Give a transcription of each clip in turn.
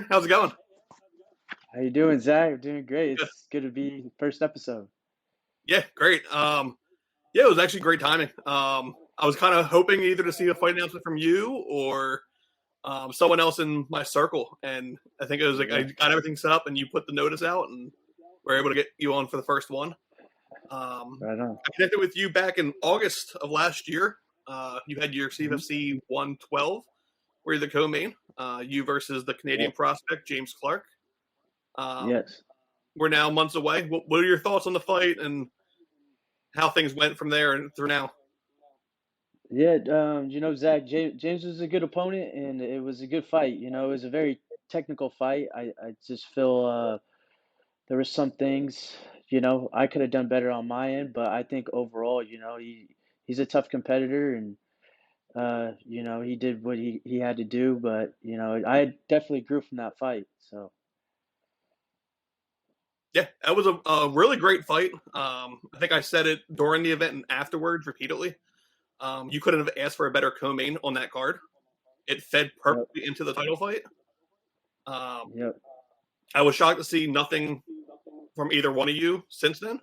How's it going? How you doing, Zach? I'm doing great. Good. It's good to be first episode. Yeah, great. Yeah, it was actually great timing. I was kind of hoping either to see a fight announcement from you or someone else in my circle, and I think it was like I Yeah, got everything set up, and you put the notice out, and we're able to get you on for the first one. right on. I connected with you back in August of last year. You had your Hmm. CFFC 112, where you're the co-main. You versus the Canadian Yep. prospect James Clark. Um, Yes. we're now months away. What are your thoughts on the fight and how things went from there and through now? Yeah. Zach, James was a good opponent, and it was a good fight. It was a very technical fight. I just feel there were some things, I could have done better on my end, but I think overall, he's a tough competitor, and he did what he had to do. But I definitely grew from that fight. So Yeah, that was a really great fight. I think I said it during the event and afterwards repeatedly. You couldn't have asked for a better co-main on that card. It fed yep, perfectly into the title fight. Um, yep. I was shocked to see nothing from either one of you since then.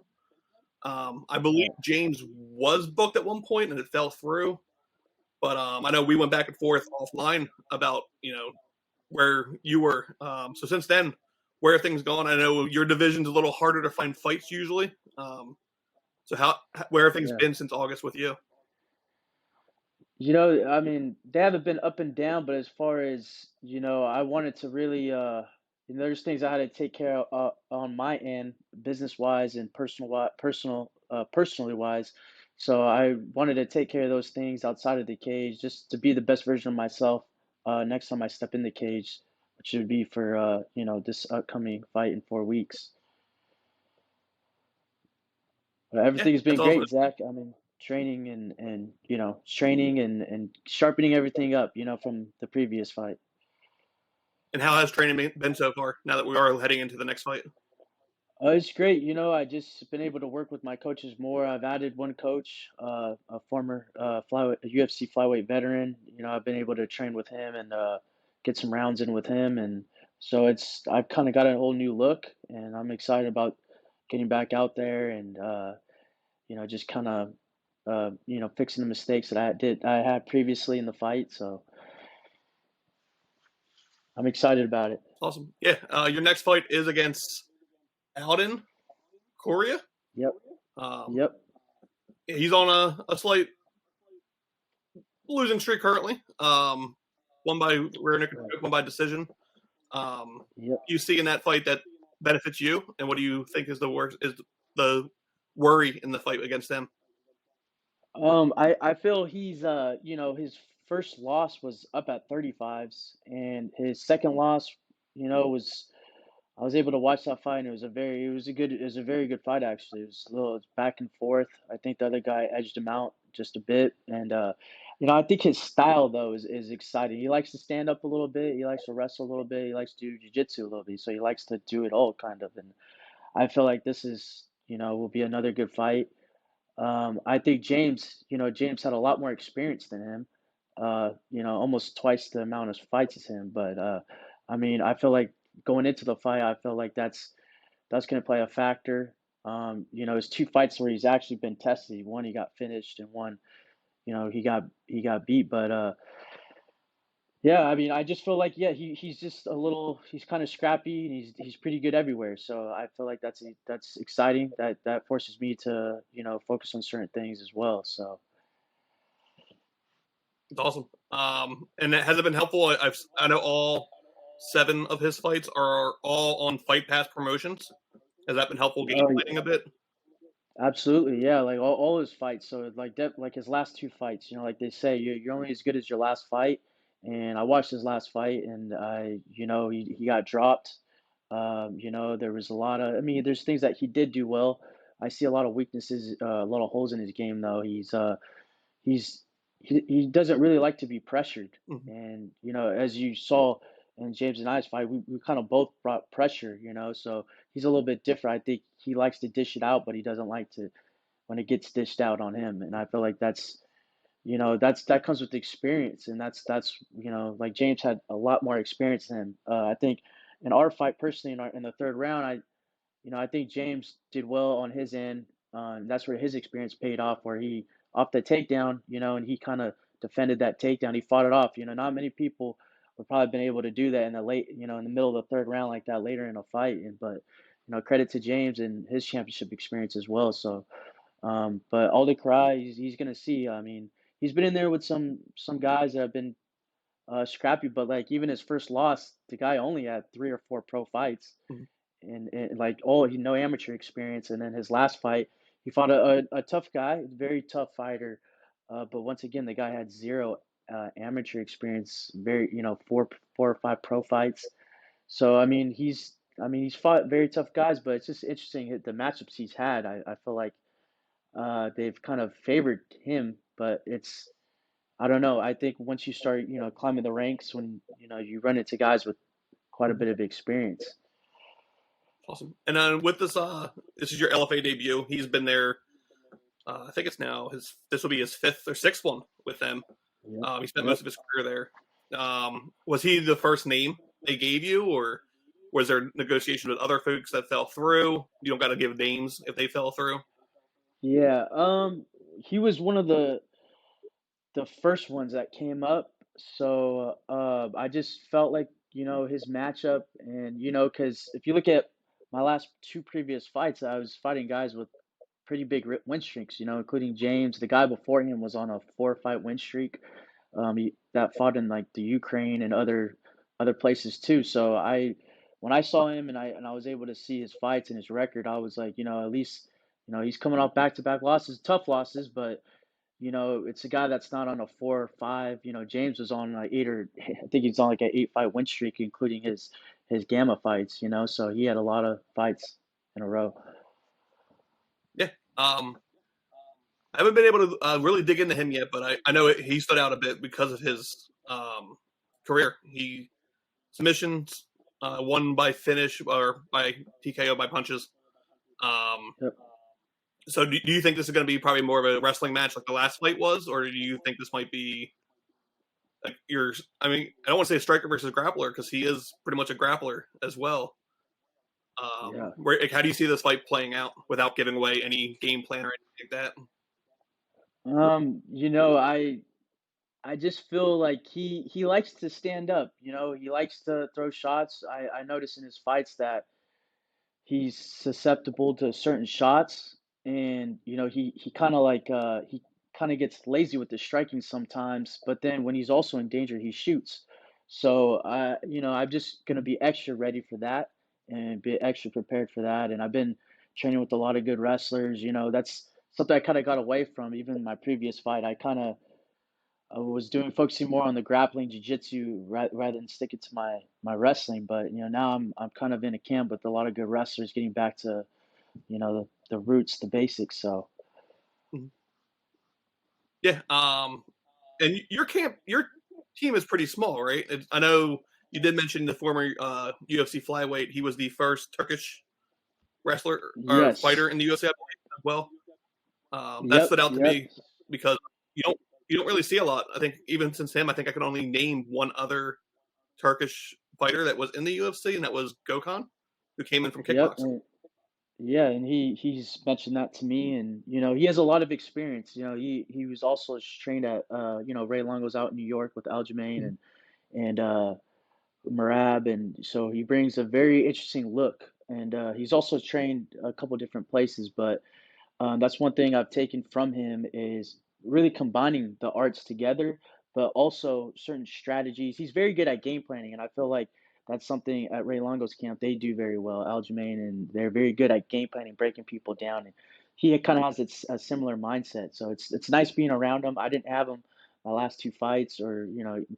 I believe Right. James was booked at one point and it fell through, but I know we went back and forth offline about where you were. So since then, where have things gone? I know your division's a little harder to find fights usually. So where have things Yeah. been since August with you? I mean, they haven't been up and down, but as far as, I wanted to really, there's things I had to take care of on my end, business wise and personally wise. So I wanted to take care of those things outside of the cage, just to be the best version of myself, next time I step in the cage, which would be for, this upcoming fight in 4 weeks. But Yeah, everything's that's been awesome. great, Zach. I mean, training and sharpening everything up, from the previous fight. And how has training been so far? Now that we are heading into the next fight. It's great. I just been able to work with my coaches more. I've added one coach, a former flyweight, a UFC flyweight veteran. I've been able to train with him and get some rounds in with him, and so I've kind of got a whole new look, and I'm excited about getting back out there and just kind of fixing the mistakes that I had previously in the fight. So I'm excited about it. Awesome. Yeah, your next fight is against Alden Coria. Yep. Um, Yep. he's on a slight losing streak currently. One by rear naked Right. choke, one by decision. Um, Yep. you see in that fight that benefits you, and what do you think is the worst? Is the worry in the fight against them? I feel his first loss was up at 35s, and his second loss, was I was able to watch that fight, and it was a very good fight actually. It was a little back and forth. I think the other guy edged him out just a bit, and I think his style though is exciting. He likes to stand up a little bit. He likes to wrestle a little bit. He likes to do jiu-jitsu a little bit. So he likes to do it all kind of, and I feel like this is will be another good fight. I think James had a lot more experience than him. Almost twice the amount of fights as him. But I mean, I feel like going into the fight, I feel like that's going to play a factor. His two fights where he's actually been tested. One he got finished, and one, he got beat. But yeah, I mean, I just feel like he's just he's kind of scrappy and he's pretty good everywhere. So I feel like that's exciting. That forces me to focus on certain things as well. So It's awesome. And has it been helpful? I know all seven of his fights are all on Fight Pass promotions. Has that been helpful game oh planning a bit? absolutely, yeah. Like all his fights. So like his last two fights. Like they say, you're only as good as your last fight. And I watched his last fight, and he got dropped. There was a lot of. I mean, there's things that he did do well. I see a lot of weaknesses, a lot of holes in his game, though. He's he doesn't really like to be pressured. Mhm. And as you saw in James and I's fight, we kind of both brought pressure. So he's a little bit different. I think he likes to dish it out, but he doesn't like to when it gets dished out on him. And I feel like that's that comes with experience, and that's like James had a lot more experience than him. I think in our fight personally in the third round, I think James did well on his end. And that's where his experience paid off, where he off the takedown, and he kind of defended that takedown. He fought it off. Not many people would probably been able to do that in the late, in the middle of the third round like that later in a fight. But credit to James and his championship experience as well. So, but Aldi Karai, he's gonna see. I mean, he's been in there with some guys that have been scrappy, but like even his first loss, the guy only had 3 or 4 pro fights Mhm. and like he no amateur experience. And then his last fight, he fought a tough guy, very tough fighter. But once again, the guy had zero amateur experience, very, 4 or 5 pro fights. So I mean he's fought very tough guys, but it's just interesting the matchups he's had. I feel like they've kind of favored him, but I don't know. I think once you start, climbing the ranks, when you run into guys with quite a Mhm. bit of experience. Awesome. And then with this is your LFA debut. He's been there. I think it's now this will be his 5th or 6th one with them. Yep. He spent most Yep. of his career there. Was he the first name they gave you, or was there negotiation with other folks that fell through? You don't got to give names if they fell through. Yeah. He was one of the first ones that came up. So I just felt like his matchup, and because if you look at my last 2 previous fights, I was fighting guys with pretty big win streaks. Including James. The guy before him was on a 4-fight win streak. That fought in like the Ukraine and other places too. So when I saw him and I was able to see his fights and his record, I was like, at least he's coming off back-to-back losses, tough losses, but it's a guy that's not on a 4 or 5. James was on like 8 or I think he's on like an 8-fight win streak, including his gamma fights. So he had a lot of fights in a row. Yeah. I haven't been able to really dig into him yet, but I know he stood out a bit because of his career. He submissions, won by finish or by TKO by punches. Um, Yep. so do you think this is going to be probably more of a wrestling match like the last fight was, or do you think this might be like your? I mean, I don't want to say striker versus grappler because he is pretty much a grappler as well. Yeah. How do you see this fight playing out without giving away any game plan or anything like that? I just feel like he likes to stand up. He likes to throw shots. I notice in his fights that he's susceptible to certain shots, and he kind of he kind of gets lazy with the striking sometimes, but then when he's also in danger he shoots. So I'm just going to be extra ready for that and be extra prepared for that. And I've been training with a lot of good wrestlers. That's something I kind of got away from even in my previous fight. I was doing focusing more on the grappling jiu-jitsu rather than sticking to my wrestling. But now I'm kind of in a camp with a lot of good wrestlers, getting back to the roots, the basics. So Mhm. Yeah. And your team is pretty small, right? I know you did mention the former UFC flyweight. He was the first Turkish wrestler or yes, fighter in the UFC, I believe, as well. That yep, stood out to yep, me because you don't you don't really see a lot. I think even since him, I think I can only name one other Turkish fighter that was in the UFC, and that was Gokhan, who came in from yep. kickboxing. Yeah, and he's mentioned that to me, and he has a lot of experience. He was also trained at Ray Longo's out in New York with Aljamain Mhm. and Marab, and so he brings a very interesting look. And he's also trained a couple different places, but that's one thing I've taken from him is really combining the arts together, but also certain strategies. He's very good at game planning, and I feel like that's something at Ray Longo's camp they do very well, Aljamain, and they're very good at game planning, breaking people down. And he kind of has a similar mindset, so it's nice being around him. I didn't have him my last 2 fights, or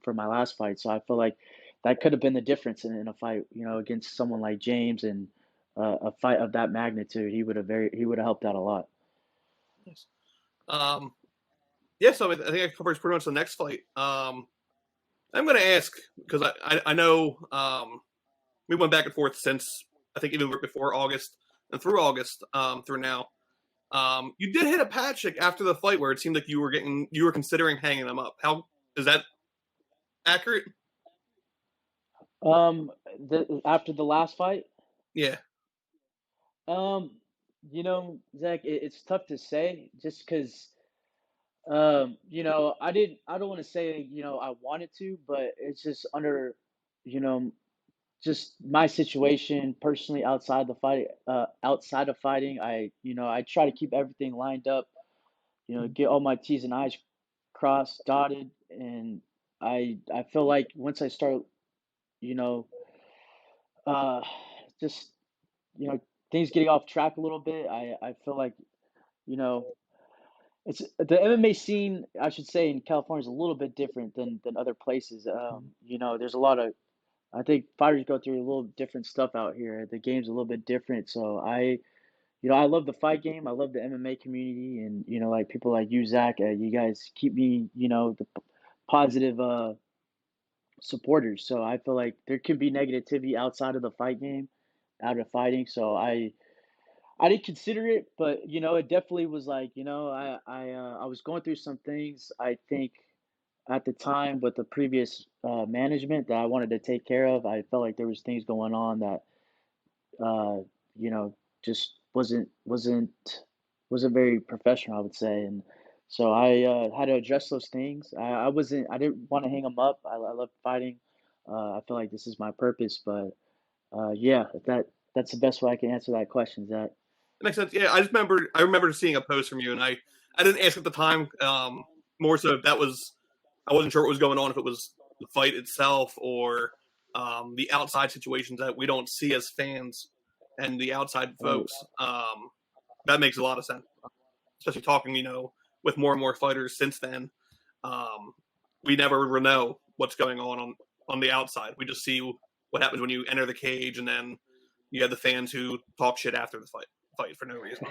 for my last fight, so I feel like that could have been the difference in a fight, against someone like James and a fight of that magnitude. He would have helped out a lot. Nice. Um, yeah, so I think that covers pretty much the next fight. I'm going to ask because I know we went back and forth since I think even before August and through August through now. You did hit a Patrick after the fight where it seemed like you were considering hanging him up. How is that accurate? Um, after the last fight, Yeah. um, Zach, it's tough to say just because, I don't want to say, I wanted to, but it's just under, you know, just my situation personally outside of fighting, I try to keep everything lined up, get all my T's and I's crossed, dotted, and I feel like once I start, you know, uh, just you know, things getting off track a little bit, I feel like, you know, it's the MMA scene, I should say, in California is a little bit different than other places. There's a lot of I think fighters go through a little different stuff out here. The game's a little bit different. So I love the fight game. I love the MMA community, and like people like you, Zach. You guys keep me, positive supporters. So I feel like there can be negativity outside of the fight game, out of fighting. So I didn't consider it, but it definitely was like, I was going through some things. I think at the time with the previous management that I wanted to take care of. I felt like there was things going on that uh, just wasn't very professional, I would say, and so I had to address those things. I didn't want to hang them up. I love fighting. I feel like this is my purpose, but yeah, that's the best way I can answer that question, Zach. That makes sense. Yeah, I remember seeing a post from you, and I didn't ask at the time. More so if that was I wasn't sure what was going on, if it was the fight itself or the outside situations that we don't see as fans and the outside Right. folks. That makes a lot of sense, especially talking, with more and more fighters since then. Um, we never know what's going on the outside. We just see what happens when you enter the cage, and then you have the fans who talk shit after the fight for no reason.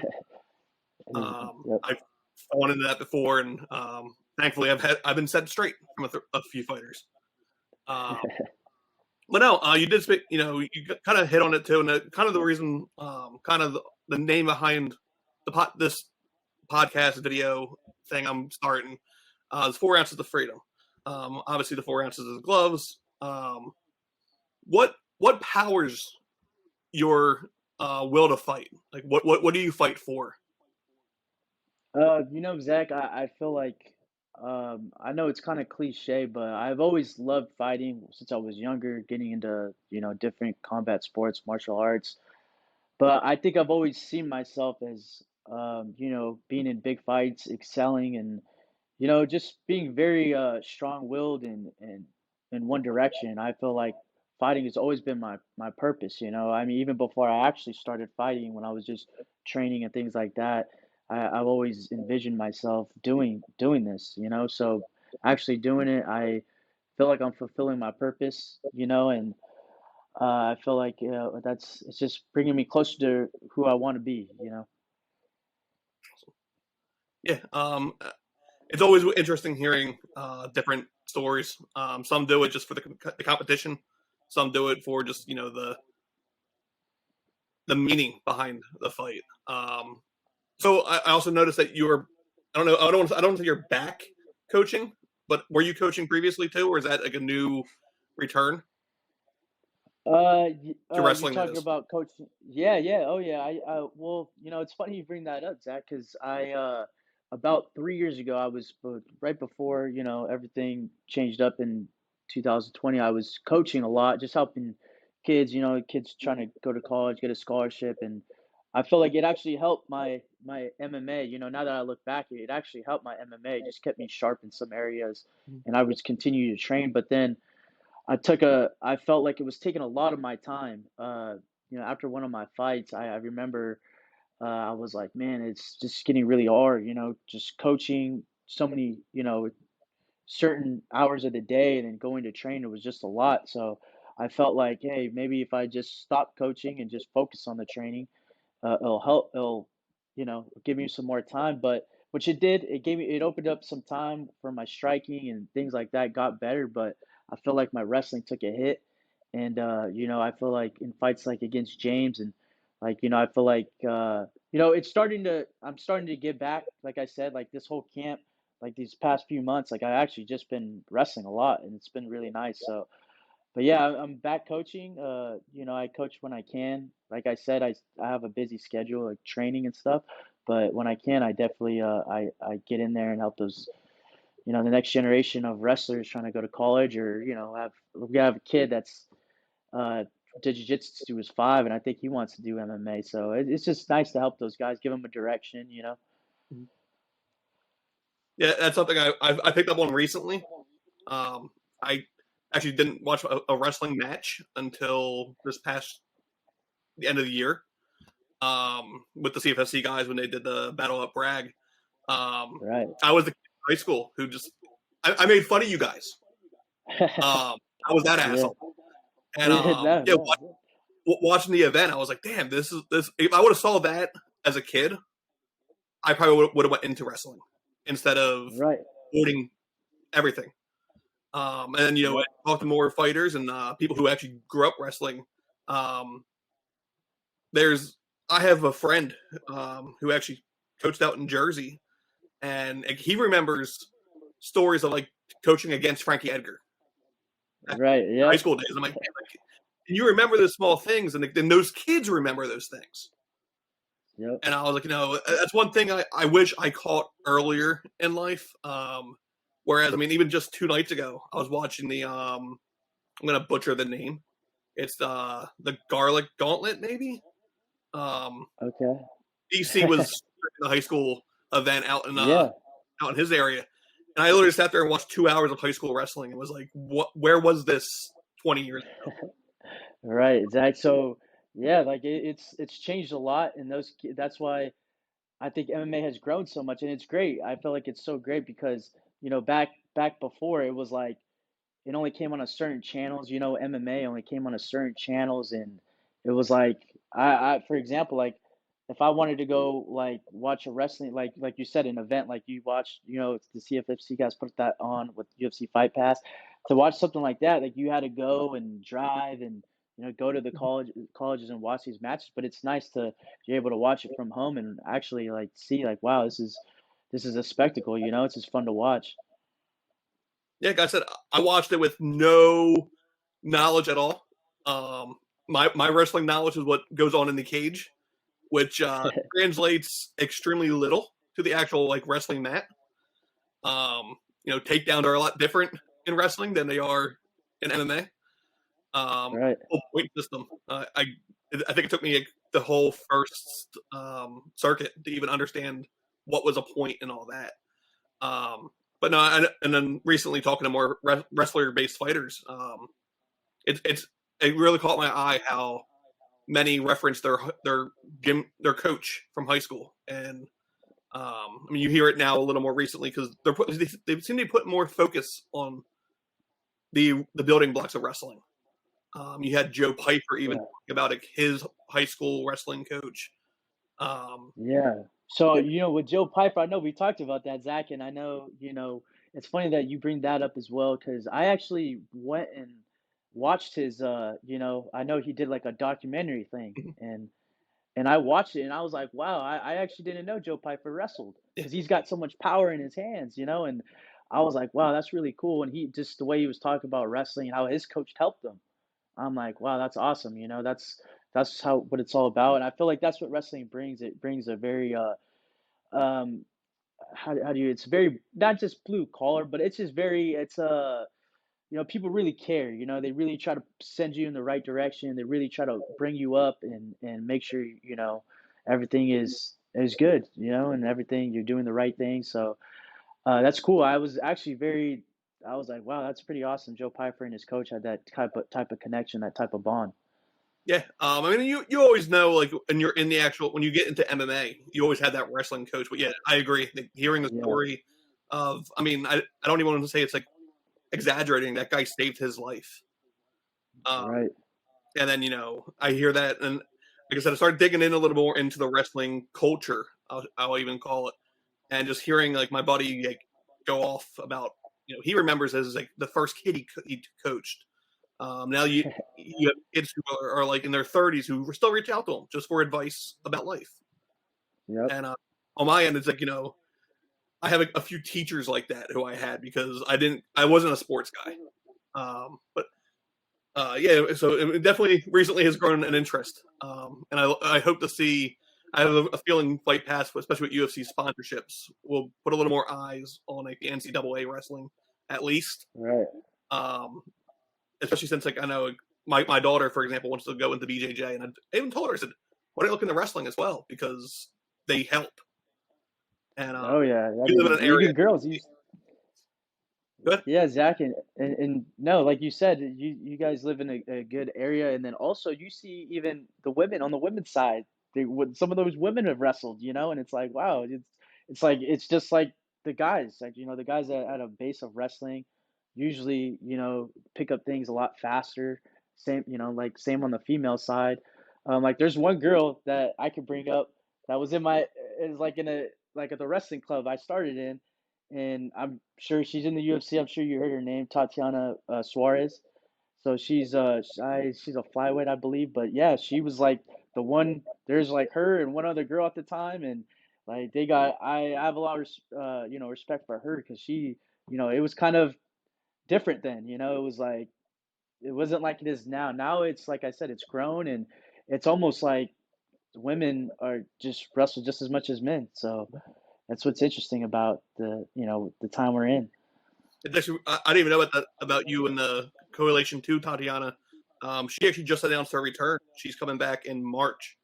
Yep. I've fallen into that before, and thankfully I've been set straight from a few fighters. Um, but no, you did speak. You kind of hit on it too, and kind of the reason, kind of the name behind this podcast video thing I'm starting is 4 ounces of freedom. Obviously, the 4 ounces of gloves. What powers your will to fight? Like what do you fight for? Zach, I feel like I know it's kind of cliche, but I've always loved fighting since I was younger, getting into, different combat sports, martial arts. But I think I've always seen myself as, being in big fights, excelling, and just being very strong-willed and in one direction. I feel like fighting has always been my purpose. I mean, even before I actually started fighting, when I was just training and things like that, I've always envisioned myself doing this. So actually doing it, I feel like I'm fulfilling my purpose. And I feel like it's just bringing me closer to who I want to be. Yeah, it's always interesting hearing different stories. Some do it just for the competition. Some do it for just the meaning behind the fight. So I also noticed that you were I don't know I don't think you're back coaching, but were you coaching previously too, or is that like a new return to You're wrestling? That talking is. about coaching? Yeah, yeah, oh yeah. Well, it's funny you bring that up, Zach, because about 3 years ago, I was right before everything changed up in 2020. I was coaching a lot, just helping kids. Kids trying to go to college, get a scholarship, and I feel like it actually helped my MMA. Now that I look back, it actually helped my MMA. It just kept me sharp in some areas, and I was continue to train. But then I felt like it was taking a lot of my time. After one of my fights, I remember I was like, man, it's just getting really hard, just coaching so many, certain hours of the day and then going to train, it was just a lot. So I felt like, hey, maybe if I just stop coaching and just focus on the training, it'll help. It'll, give me some more time. But which it did. It opened up some time for my striking and things like that got better. But I feel like my wrestling took a hit, and I feel like in fights like against James and like I feel like I'm starting to get back, like I said, like this whole camp, like these past few months, like I actually just been wrestling a lot and it's been really nice. So, but yeah, I'm back coaching. I coach when I can. Like I said, I have a busy schedule, like training and stuff. But when I can, I definitely I get in there and help those, the next generation of wrestlers trying to go to college or, we have a kid that's uh did jiu-jitsu to his 5 and I think he wants to do MMA. So it's just nice to help those guys, give them a direction. Yeah, that's something I picked up on recently. I actually didn't watch a wrestling match until this past the end of the year with the CFFC guys when they did the Battle Up Bragg. Right. I was the kid in high school who just I made fun of you guys. I was that Yeah. asshole, and Yeah, no, yeah, no. watching the event, I was like, damn, this is this. If I would have saw that as a kid, I probably would have went into wrestling instead of Right. avoiding everything. And Yeah. I talked to more fighters and people who actually grew up wrestling. Um, there's I have a friend who actually coached out in Jersey, and he remembers stories of like coaching against Frankie Edgar back Right. in high Yep. school days. I'm like, you remember those small things, and then those kids remember those things. Yep. And I was like, that's one thing I wish I caught earlier in life. Whereas, I mean, even just 2 nights ago, I was watching I'm gonna butcher the name. It's the Garlic Gauntlet, maybe. Um, Okay. DC was in the high school event Yeah. out in his area, and I literally sat there and watched 2 hours of high school wrestling and was like, what? Where was this 20 years ago? Right. Exactly. So yeah, like it's changed a lot, and that's why I think MMA has grown so much, and it's great. I feel like it's so great because back before it was like it only came on a certain channels. MMA only came on a certain channels, and it was like for example, like if I wanted to go like watch a wrestling, like you said, an event like you watched, it's the CFFC guys put that on with UFC Fight Pass. To watch something like that, like you had to go and drive and go to the colleges and watch these matches. But it's nice to be able to watch it from home and actually like see like wow, this is a spectacle. It's just fun to watch. Yeah, like I said, I watched it with no knowledge at all. Um, my wrestling knowledge is what goes on in the cage, which translates extremely little to the actual like wrestling mat. Takedowns are a lot different in wrestling than they are in MMA. Right. Whole point system. I think it took me the whole first circuit to even understand what was a point and all that. But no, and then recently talking to more wrestler based fighters, it really caught my eye how many reference their coach from high school, and I mean you hear it now a little more recently because they seem to be putting more focus on the building blocks of wrestling. You had Joe Piper even Yeah. talking about like, his high school wrestling coach. Um, Yeah. So, with Joe Piper, I know we talked about that, Zach, and I know, it's funny that you bring that up as well, because I actually went and watched his, I know he did like a documentary thing, and I watched it, and I was like, wow, I actually didn't know Joe Piper wrestled, yeah, because he's got so much power in his hands, and I was like, wow, that's really cool, and he just the way he was talking about wrestling and how his coach helped him. I'm like, wow, that's awesome. That's how what it's all about. And I feel like that's what wrestling brings. It brings a very um how do you it's very not just blue collar, but it's just very it's people really care, they really try to send you in the right direction. They really try to bring you up and make sure everything is good, and everything you're doing the right thing. So that's cool. I was like, wow, that's pretty awesome. Joe Piper and his coach had that type of connection, that type of bond. yeah. I mean, you always know like when you're in the actual when you get into MMA, you always have that wrestling coach. But yeah, I agree. Hearing the Yeah, story of, I mean, I don't even want to say it's like exaggerating. That guy saved his life. Um, right. and then I hear that, and like I said, I started digging in a little more into the wrestling culture. I'll even call it, and just hearing like my buddy like go off about he remembers as like the first kid he coached. Now you have kids who are like in their 30s who still reach out to him just for advice about life. Yep. And on my end, it's like I have a few teachers like that who I had because I wasn't a sports guy. But yeah, so it definitely recently has grown an interest, and I hope to see. I have a feeling Fight Pass, especially with UFC sponsorships, will put a little more eyes on like the NCAA wrestling, at least. Right. Um, Especially since like I know my daughter, for example, wants to go into BJJ, and I even told her I said, "Why don't you look into wrestling as well because they help." And Oh yeah. I we live in mean, an area. even girls. You Good. Yeah, Zach, and no, like you said, you guys live in a good area, and then also you see even the women on the women's side. Some of those women have wrestled, and it's like wow, it's like it's just like the guys, like the guys at a base of wrestling, usually pick up things a lot faster. Same, like same on the female side. Like there's one girl that I could bring up that was is like in a like at the wrestling club I started in, and I'm sure she's in the UFC. I'm sure you heard her name, Tatiana Suarez. So she's a flyweight, I believe. But yeah, she was like the one. There's like her and one other girl at the time, and like they got. I have a lot of respect for her because it was kind of different then. It was like it wasn't like it is now. Now it's like I said, it's grown and it's almost like women are just wrestle just as much as men. So that's what's interesting about the time we're in. It's actually, I didn't even know about you and the correlation to Tatiana. She actually just announced her return. She's coming back in March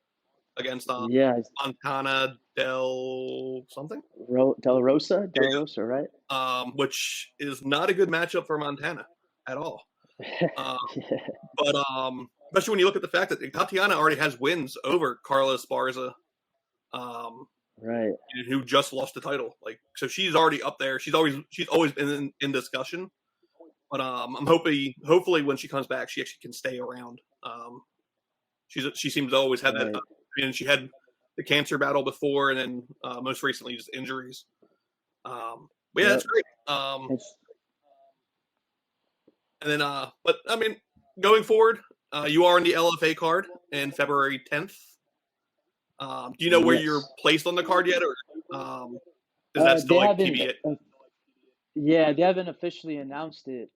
against Yeah, Montana Del something. Della Rosa, right? Which is not a good matchup for Montana at all. Uh, Yeah, but especially when you look at the fact that Tatiana already has wins over Carla Esparza, um, right. who just lost the title. Like, so she's already up there. She's always been in discussion. But I'm hopefully when she comes back, she actually can stay around. She seems to always have that. Right. She had the cancer battle before, and then most recently just injuries. But yeah, that's Yep. great. It's And then, but I mean, going forward, you are on the LFA card in February 10th. Do you know where you're yes. placed on the card yet, or is that still They like haven't. TBA? Yeah, they haven't officially announced it.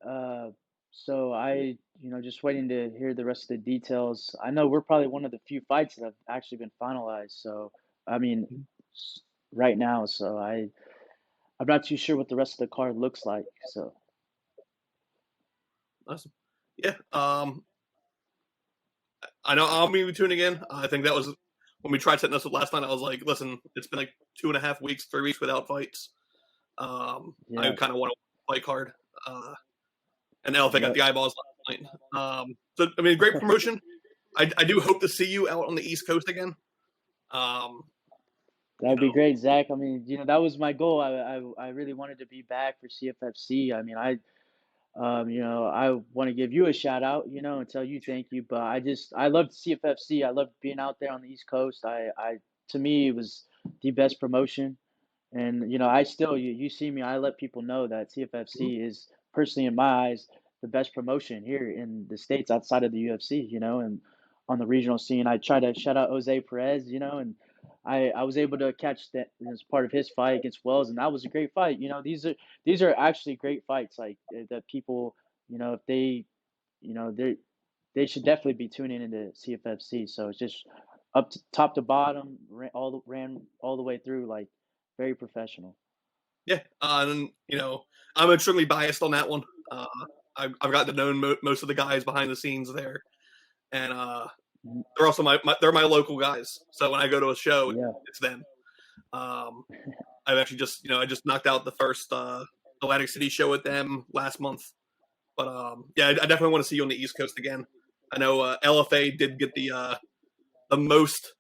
So just waiting to hear the rest of the details. I know we're probably one of the few fights that have actually been finalized. So I mean, s- right now. So I'm not too sure what the rest of the card looks like. So Awesome. Yeah. I know I'll be tuning in. I think that was when we tried setting this up last night. I was like, listen, it's been like 2.5 weeks, 3 weeks without fights. I yeah. kind of want to fight card. And LFA got Yep. the eyeballs last night. So I mean, great promotion. I do hope to see you out on the East Coast again. Um, That you would be know, great, Zach. I mean, that was my goal. I really wanted to be back for CFFC. I mean, I want to give you a shout out, and tell you thank you. But I loved CFFC. I loved being out there on the East Coast. To me, it was the best promotion. And, I still, you see me, I let people know that CFFC is personally, in my eyes, the best promotion here in the States outside of the UFC, and on the regional scene. I try to shout out Jose Perez, and I was able to catch that as part of his fight against Wells, and that was a great fight. These are actually great fights, like that people, if they should definitely be tuning into CFFC. So it's just up to top to bottom, ran all the way through, like very professional. yeah, and I'm extremely biased on that one. I've gotten to know most of the guys behind the scenes there, and Mhm. they're also they're my local guys. So when I go to a show, Yeah, it's them. Um, I've actually just I just knocked out the first Atlantic City show with them last month. But yeah, I definitely want to see you on the East Coast again. I know LFA did get the most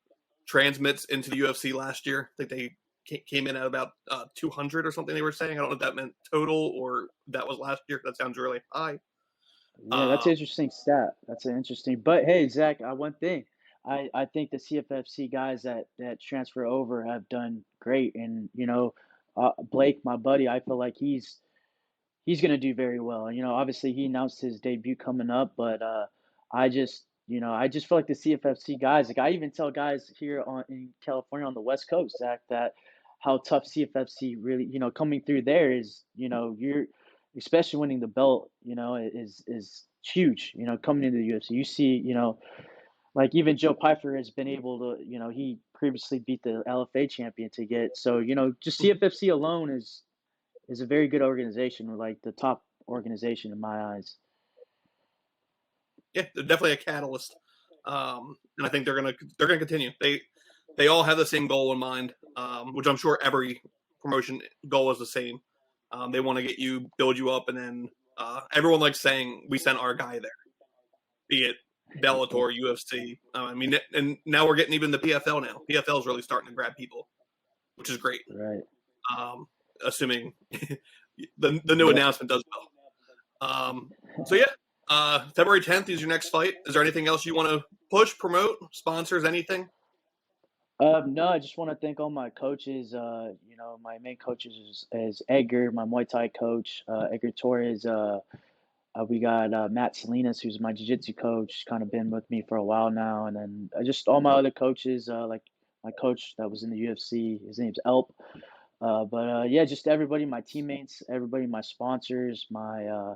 transmits into the UFC last year. I think they came in at about 200 or something. They were saying. I don't know if that meant total or that was last year. That sounds really high. yeah, Uh, that's an interesting stat. That's an interesting. But hey, Zach, one thing, I think the CFFC guys that transfer over have done great, and Blake, my buddy, I feel like he's going to do very well. Obviously he announced his debut coming up, but I just you know, I just feel like the CFFC guys, like I even tell guys here in California on the West Coast, Zach, that how tough CFFC really, you know, coming through there is, you know, you're especially winning the belt, you know, is huge. You know, coming into the UFC, you see, you know, like even Joe Pyfer has been able to, you know, he previously beat the LFA champion to get. So, you know, just CFFC alone is a very good organization, like the top organization in my eyes. Yeah, they're definitely a catalyst, and I think they're gonna continue. They all have the same goal in mind, which I'm sure every promotion goal is the same. They want to get you, build you up, and then everyone likes saying we sent our guy there, be it Bellator, UFC. I mean, and now we're getting even the PFL now. PFL is really starting to grab people, which is great. Right. Um, assuming the new Yep. announcement does well. So yeah, February 10th is your next fight. Is there anything else you want to push, promote, sponsors, anything? No, I just want to thank all my coaches. You know, my main coaches is Edgar, my Muay Thai coach, Edgar Torres. We got Matt Salinas, who's my jiu-jitsu coach, kind of been with me for a while now, and then just all my other coaches, like my coach that was in the UFC. His name's Elp. But yeah, just everybody, my teammates, everybody, my sponsors, my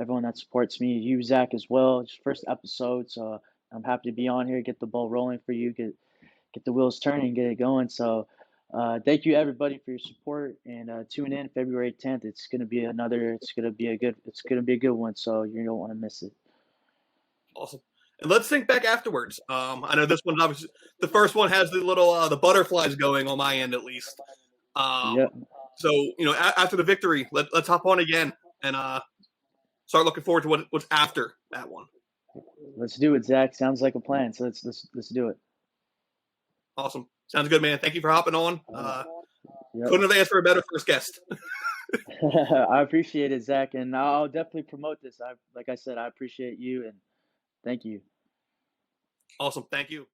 everyone that supports me, you Zach as well. It's first episode, so I'm happy to be on here, get the ball rolling for you, get the wheels turning, get it going. So thank you everybody for your support and tune in February 10th. It's gonna be it's gonna be a good one. So you don't want to miss it. Awesome. And let's think back afterwards. I know this one obviously the first one has the little the butterflies going on my end at least. Um, Yep, so after the victory, let's hop on again and start looking forward to what's after that one. let's do it, Zach. Sounds like a plan. So let's do it. Awesome. Sounds good, man. Thank you for hopping on. All right. Yep. Couldn't have asked for a better first guest. I appreciate it, Zach, and I'll definitely promote this. Like I said, I appreciate you and thank you. Awesome. Thank you.